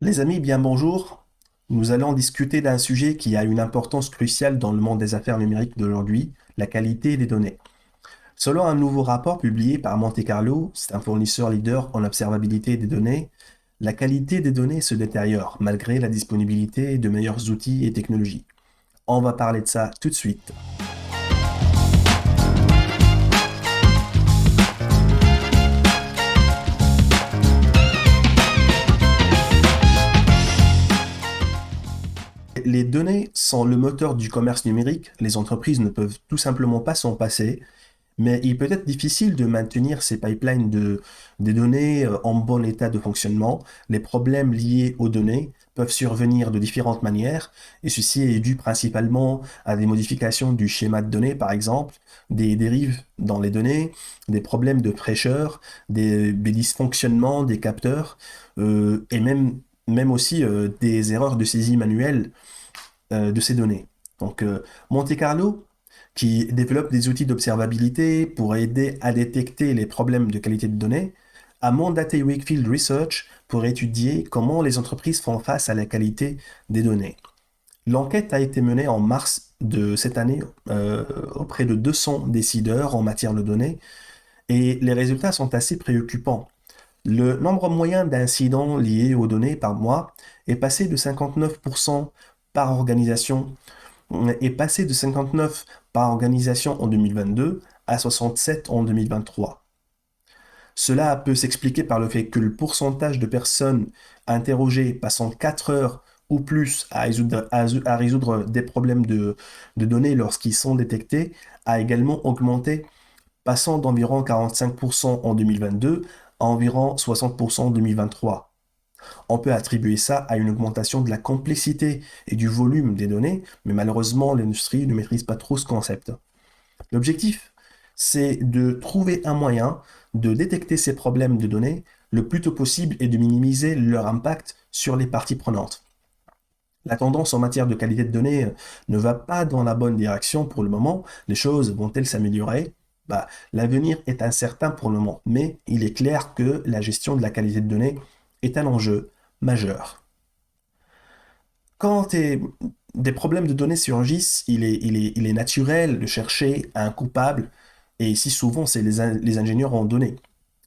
Les amis, bien bonjour. Nous allons discuter d'un sujet qui a une importance cruciale dans le monde des affaires numériques d'aujourd'hui, la qualité des données. Selon un nouveau rapport publié par Monte Carlo, c'est un fournisseur leader en observabilité des données, la qualité des données se détériore malgré la disponibilité de meilleurs outils et technologies. On va parler de ça tout de suite. Les données sont le moteur du commerce numérique. Les entreprises ne peuvent tout simplement pas s'en passer. Mais il peut être difficile de maintenir ces pipelines des données en bon état de fonctionnement. Les problèmes liés aux données peuvent survenir de différentes manières, et ceci est dû principalement à des modifications du schéma de données, par exemple, des dérives dans les données, des problèmes de fraîcheur, des dysfonctionnements des capteurs, et même aussi des erreurs de saisie manuelle de ces données. Donc, Monte Carlo, qui développe des outils d'observabilité pour aider à détecter les problèmes de qualité de données, a mandaté Wakefield Research pour étudier comment les entreprises font face à la qualité des données. L'enquête a été menée en mars de cette année auprès de 200 décideurs en matière de données et les résultats sont assez préoccupants. Le nombre moyen d'incidents liés aux données par mois est passé de 59% par organisation est passé de 59 par organisation en 2022 à 67 en 2023. Cela peut s'expliquer par le fait que le pourcentage de personnes interrogées passant 4 heures ou plus à résoudre des problèmes de données lorsqu'ils sont détectés a également augmenté, passant d'environ 45% en 2022 à environ 60% en 2023. On peut attribuer ça à une augmentation de la complexité et du volume des données, mais malheureusement, l'industrie ne maîtrise pas trop ce concept. L'objectif, c'est de trouver un moyen de détecter ces problèmes de données le plus tôt possible et de minimiser leur impact sur les parties prenantes. La tendance en matière de qualité de données ne va pas dans la bonne direction pour le moment. Les choses vont-elles s'améliorer? L'avenir est incertain pour le moment, mais il est clair que la gestion de la qualité de données est un enjeu majeur. Quand des problèmes de données surgissent, il est naturel de chercher un coupable, et ici souvent c'est les ingénieurs en données.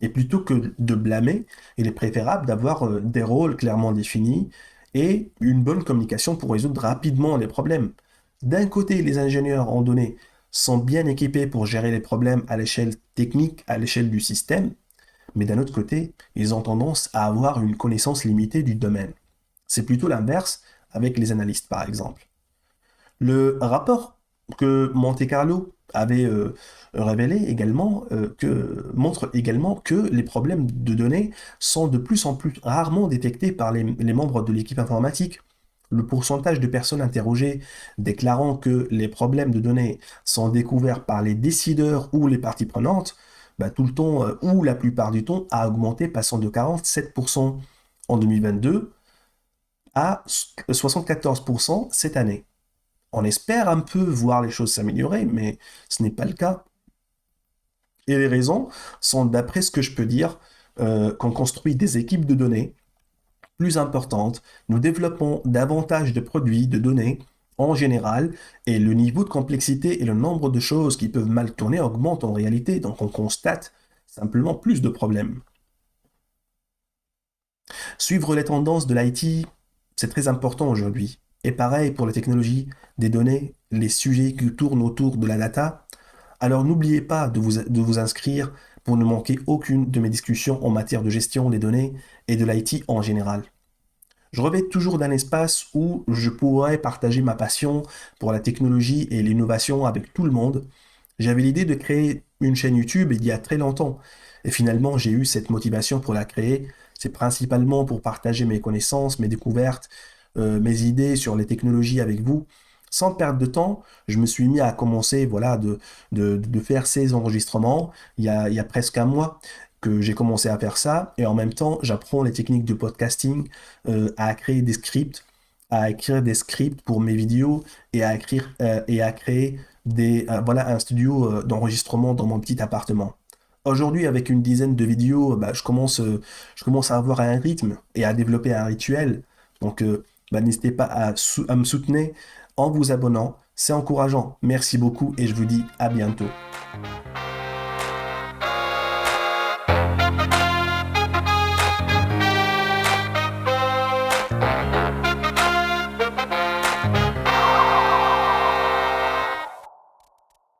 Et plutôt que de blâmer, il est préférable d'avoir des rôles clairement définis et une bonne communication pour résoudre rapidement les problèmes. D'un côté, les ingénieurs en données sont bien équipés pour gérer les problèmes à l'échelle technique, à l'échelle du système, mais d'un autre côté, ils ont tendance à avoir une connaissance limitée du domaine. C'est plutôt l'inverse avec les analystes, par exemple. Le rapport que Monte Carlo avait révélé également montre également que les problèmes de données sont de plus en plus rarement détectés par les membres de l'équipe informatique. Le pourcentage de personnes interrogées déclarant que les problèmes de données sont découverts par les décideurs ou les parties prenantes, tout le temps ou la plupart du temps a augmenté, passant de 47% en 2022 à 74% cette année. On espère un peu voir les choses s'améliorer, mais ce n'est pas le cas. Et les raisons sont, d'après ce que je peux dire, qu'on construit des équipes de données plus importantes, nous développons davantage de produits, de données en général, et le niveau de complexité et le nombre de choses qui peuvent mal tourner augmentent en réalité, donc on constate simplement plus de problèmes. Suivre les tendances de l'IT, c'est très important aujourd'hui. Et pareil pour la technologie des données, les sujets qui tournent autour de la data. Alors n'oubliez pas de vous inscrire pour ne manquer aucune de mes discussions en matière de gestion des données et de l'IT en général. Je rêvais toujours d'un espace où je pourrais partager ma passion pour la technologie et l'innovation avec tout le monde. J'avais l'idée de créer une chaîne YouTube il y a très longtemps. Et finalement, j'ai eu cette motivation pour la créer. C'est principalement pour partager mes connaissances, mes découvertes, mes idées sur les technologies avec vous. Sans perdre de temps, je me suis mis à commencer voilà, de faire ces enregistrements il y a presque un mois que j'ai commencé à faire ça. Et en même temps, j'apprends les techniques de podcasting, à créer des scripts, à écrire des scripts pour mes vidéos et à créer voilà, un studio d'enregistrement dans mon petit appartement. Aujourd'hui, avec une dizaine de vidéos, bah, je commence à avoir un rythme et à développer un rituel. Donc, bah, n'hésitez pas à me soutenir en vous abonnant. C'est encourageant. Merci beaucoup et je vous dis à bientôt.